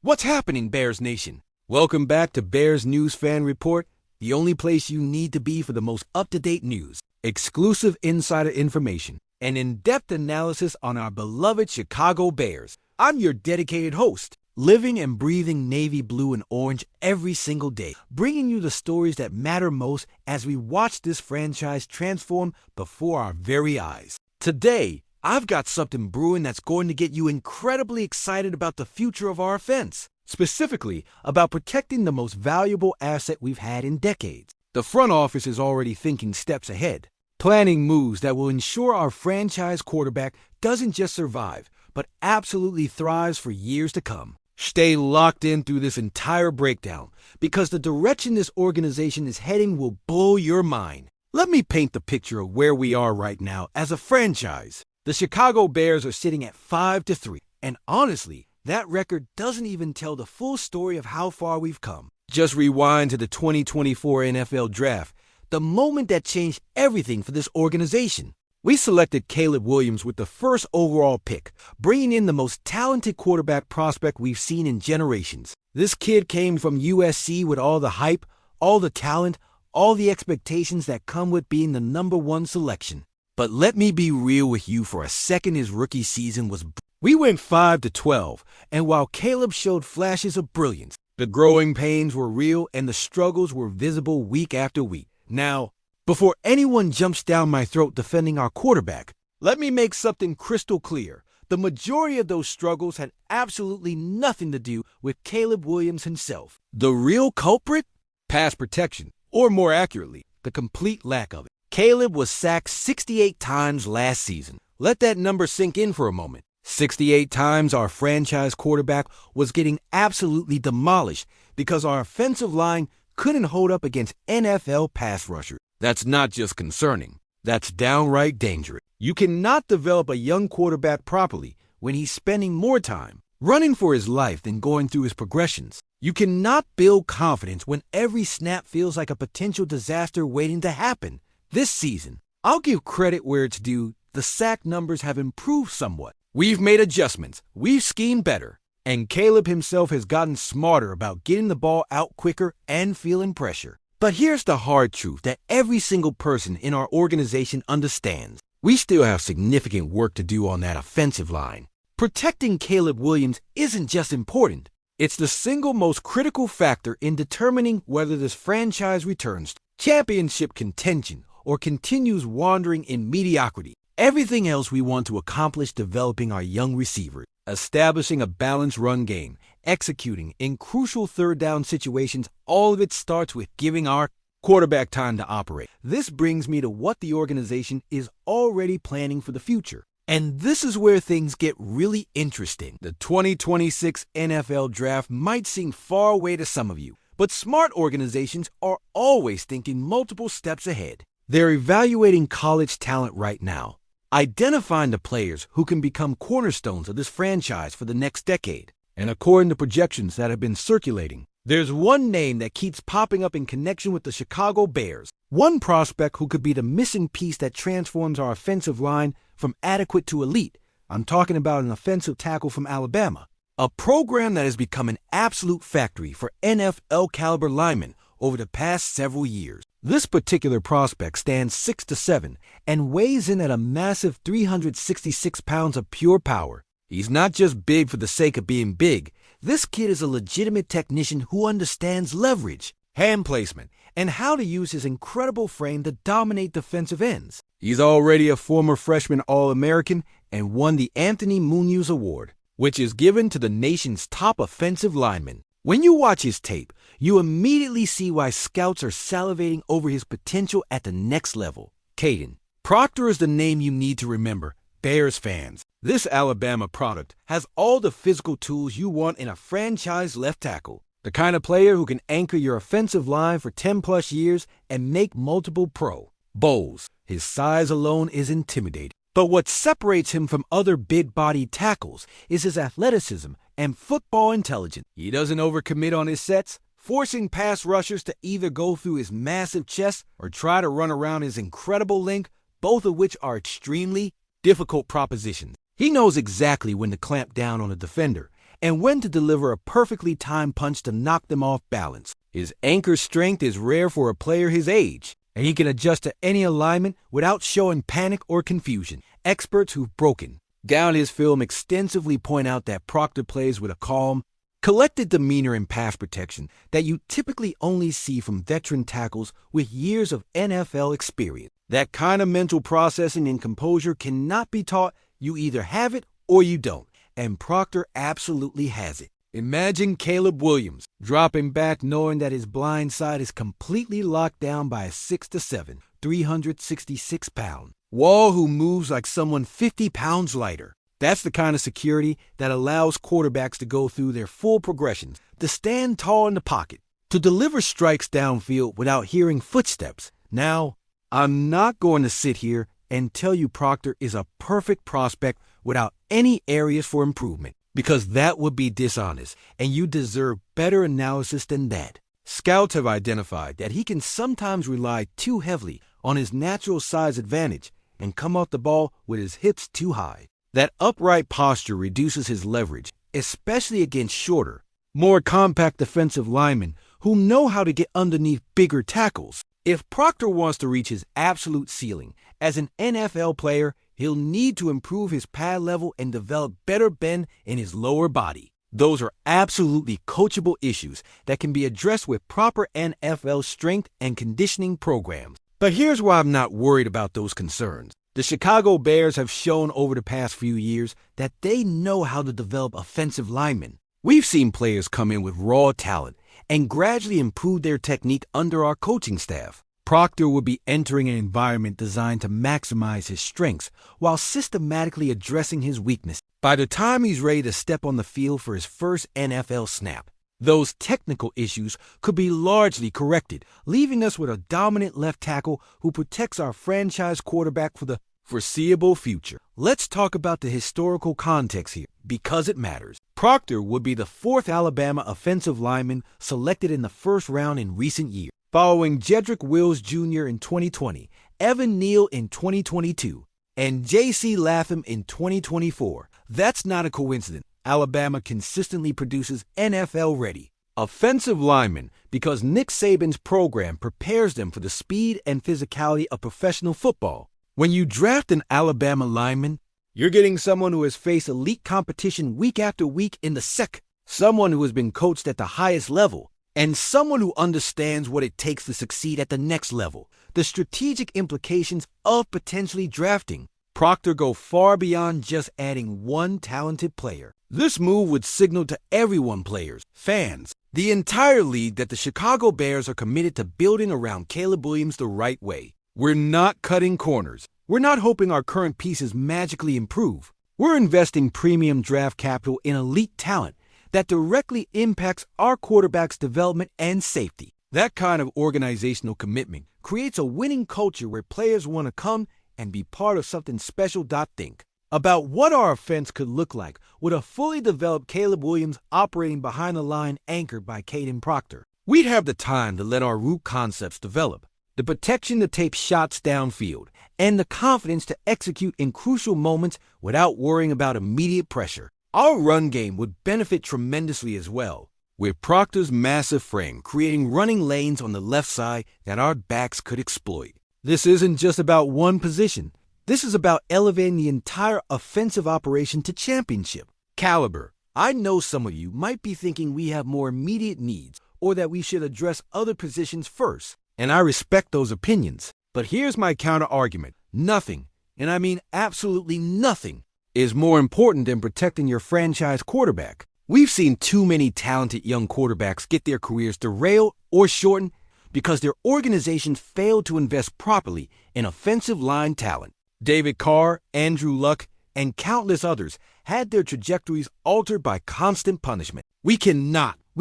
What's happening, Bears Nation? Welcome back to Bears News Fan Report, the only place you need to be for the most up-to-date news, exclusive insider information, and in-depth analysis on our beloved Chicago Bears. I'm your dedicated host, living and breathing navy blue and orange every single day, bringing you the stories that matter most as we watch this franchise transform before our very eyes. Today, I've got something brewing that's going to get you incredibly excited about the future of our offense, specifically about protecting the most valuable asset we've had in decades. The front office is already thinking steps ahead, planning moves that will ensure our franchise quarterback doesn't just survive, but absolutely thrives for years to come. Stay locked in through this entire breakdown, because the direction this organization is heading will blow your mind. Let me paint the picture of where we are right now as a franchise. The Chicago Bears are sitting at 5-3, and honestly, that record doesn't even tell the full story of how far we've come. Just rewind to the 2024 NFL Draft, the moment that changed everything for this organization. We selected Caleb Williams with the first overall pick, bringing in the most talented quarterback prospect we've seen in generations. This kid came from USC with all the hype, all the talent, all the expectations that come with being the number one selection. But let me be real with you for a second. His rookie season was... We went 5-12, and while Caleb showed flashes of brilliance, the growing pains were real and the struggles were visible week after week. Now, before anyone jumps down my throat defending our quarterback, let me make something crystal clear. The majority of those struggles had absolutely nothing to do with Caleb Williams himself. The real culprit? Pass protection, or more accurately, the complete lack of it. Caleb was sacked 68 times last season. Let that number sink in for a moment. 68 times our franchise quarterback was getting absolutely demolished because our offensive line couldn't hold up against NFL pass rushers. That's not just concerning. That's downright dangerous. You cannot develop a young quarterback properly when he's spending more time running for his life than going through his progressions. You cannot build confidence when every snap feels like a potential disaster waiting to happen. This season, I'll give credit where it's due, the sack numbers have improved somewhat. We've made adjustments, we've schemed better, and Caleb himself has gotten smarter about getting the ball out quicker and feeling pressure. But here's the hard truth that every single person in our organization understands. We still have significant work to do on that offensive line. Protecting Caleb Williams isn't just important. It's the single most critical factor in determining whether this franchise returns to championship contention or continues wandering in mediocrity. Everything else we want to accomplish: developing our young receivers, establishing a balanced run game, executing in crucial third down situations, all of it starts with giving our quarterback time to operate. This brings me to what the organization is already planning for the future. And this is where things get really interesting. The 2026 NFL Draft might seem far away to some of you, but smart organizations are always thinking multiple steps ahead. They're evaluating college talent right now, identifying the players who can become cornerstones of this franchise for the next decade. And according to projections that have been circulating, there's one name that keeps popping up in connection with the Chicago Bears. One prospect who could be the missing piece that transforms our offensive line from adequate to elite. I'm talking about an offensive tackle from Alabama, a program that has become an absolute factory for NFL-caliber linemen over the past several years. This particular prospect stands 6'7" and weighs in at a massive 366 pounds of pure power. He's not just big for the sake of being big. This kid is a legitimate technician who understands leverage, hand placement, and how to use his incredible frame to dominate defensive ends. He's already a former freshman All-American and won the Anthony Munoz Award, which is given to the nation's top offensive linemen. When you watch his tape, you immediately see why scouts are salivating over his potential at the next level. Kaden Proctor is the name you need to remember, Bears fans. This Alabama product has all the physical tools you want in a franchise left tackle. The kind of player who can anchor your offensive line for 10+ years and make multiple Pro Bowls. His size alone is intimidating. But what separates him from other big-bodied tackles is his athleticism and football intelligence. He doesn't overcommit on his sets, forcing pass rushers to either go through his massive chest or try to run around his incredible length, both of which are extremely difficult propositions. He knows exactly when to clamp down on a defender and when to deliver a perfectly timed punch to knock them off balance. His anchor strength is rare for a player his age, and he can adjust to any alignment without showing panic or confusion. Experts who've broken down his film extensively point out that Proctor plays with a calm, collected demeanor and pass protection that you typically only see from veteran tackles with years of NFL experience. That kind of mental processing and composure cannot be taught. You either have it or you don't, and Proctor absolutely has it. Imagine Caleb Williams dropping back knowing that his blind side is completely locked down by a 6'7", 366-pound wall who moves like someone 50 pounds lighter. That's the kind of security that allows quarterbacks to go through their full progressions, to stand tall in the pocket, to deliver strikes downfield without hearing footsteps. Now, I'm not going to sit here and tell you Proctor is a perfect prospect without any areas for improvement, because that would be dishonest, and you deserve better analysis than that. Scouts have identified that he can sometimes rely too heavily on his natural size advantage and come off the ball with his hips too high. That upright posture reduces his leverage, especially against shorter, more compact defensive linemen who know how to get underneath bigger tackles. If Proctor wants to reach his absolute ceiling as an NFL player, he'll need to improve his pad level and develop better bend in his lower body. Those are absolutely coachable issues that can be addressed with proper NFL strength and conditioning programs. But here's why I'm not worried about those concerns. The Chicago Bears have shown over the past few years that they know how to develop offensive linemen. We've seen players come in with raw talent and gradually improve their technique under our coaching staff. Proctor will be entering an environment designed to maximize his strengths while systematically addressing his weaknesses. By the time he's ready to step on the field for his first NFL snap, those technical issues could be largely corrected, leaving us with a dominant left tackle who protects our franchise quarterback for the foreseeable future. Let's talk about the historical context here, because it matters. Proctor would be the fourth Alabama offensive lineman selected in the first round in recent years, following Jedrick Wills Jr. in 2020, Evan Neal in 2022, and J.C. Latham in 2024. That's not a coincidence. Alabama consistently produces NFL-ready offensive linemen because Nick Saban's program prepares them for the speed and physicality of professional football. When you draft an Alabama lineman, you're getting someone who has faced elite competition week after week in the SEC, someone who has been coached at the highest level, and someone who understands what it takes to succeed at the next level. The strategic implications of potentially drafting Proctor go far beyond just adding one talented player. This move would signal to everyone, players, fans, the entire league, that the Chicago Bears are committed to building around Caleb Williams the right way. We're not cutting corners. We're not hoping our current pieces magically improve. We're investing premium draft capital in elite talent that directly impacts our quarterback's development and safety. That kind of organizational commitment creates a winning culture where players want to come and be part of something special. Think about what our offense could look like with a fully developed Caleb Williams operating behind the line anchored by Kaden Proctor. We'd have the time to let our root concepts develop, the protection to take shots downfield, and the confidence to execute in crucial moments without worrying about immediate pressure. Our run game would benefit tremendously as well, with Proctor's massive frame creating running lanes on the left side that our backs could exploit. This isn't just about one position. This is about elevating the entire offensive operation to championship caliber. I know some of you might be thinking we have more immediate needs or that we should address other positions first, and I respect those opinions. But here's my counter-argument. Nothing, and I mean absolutely nothing, is more important than protecting your franchise quarterback. We've seen too many talented young quarterbacks get their careers derailed or shortened because their organizations failed to invest properly in offensive line talent. David Carr, Andrew Luck, and countless others had their trajectories altered by constant punishment. We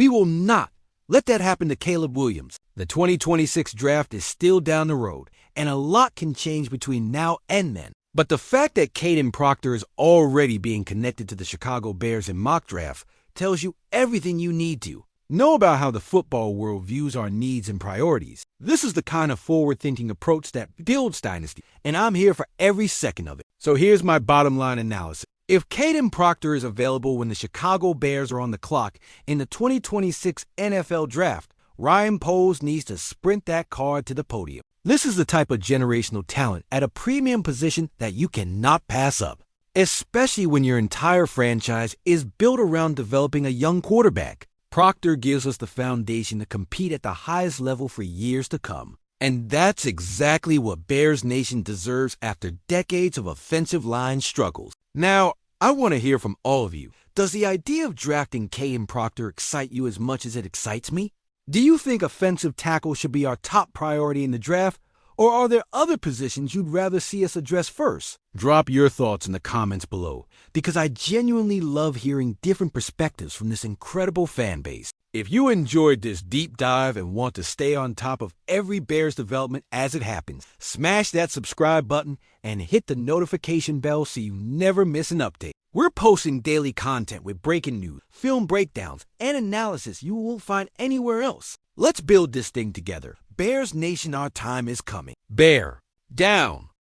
will not let that happen to Caleb Williams. The 2026 draft is still down the road, and a lot can change between now and then. But the fact that Kaden Proctor is already being connected to the Chicago Bears in mock draft tells you everything you need to know about how the football world views our needs and priorities. This is the kind of forward-thinking approach that builds dynasty, and I'm here for every second of it. So here's my bottom line analysis. If Kaden Proctor is available when the Chicago Bears are on the clock in the 2026 NFL Draft, Ryan Poles needs to sprint that card to the podium. This is the type of generational talent at a premium position that you cannot pass up, especially when your entire franchise is built around developing a young quarterback. Proctor gives us the foundation to compete at the highest level for years to come. And that's exactly what Bears Nation deserves after decades of offensive line struggles. Now, I want to hear from all of you. Does the idea of drafting Kaden Proctor excite you as much as it excites me? Do you think offensive tackle should be our top priority in the draft? Or are there other positions you'd rather see us address first? Drop your thoughts in the comments below, because I genuinely love hearing different perspectives from this incredible fan base. If you enjoyed this deep dive and want to stay on top of every Bears development as it happens, smash that subscribe button and hit the notification bell so you never miss an update. We're posting daily content with breaking news, film breakdowns, and analysis you won't find anywhere else. Let's build this thing together. Bears Nation, our time is coming. Bear down.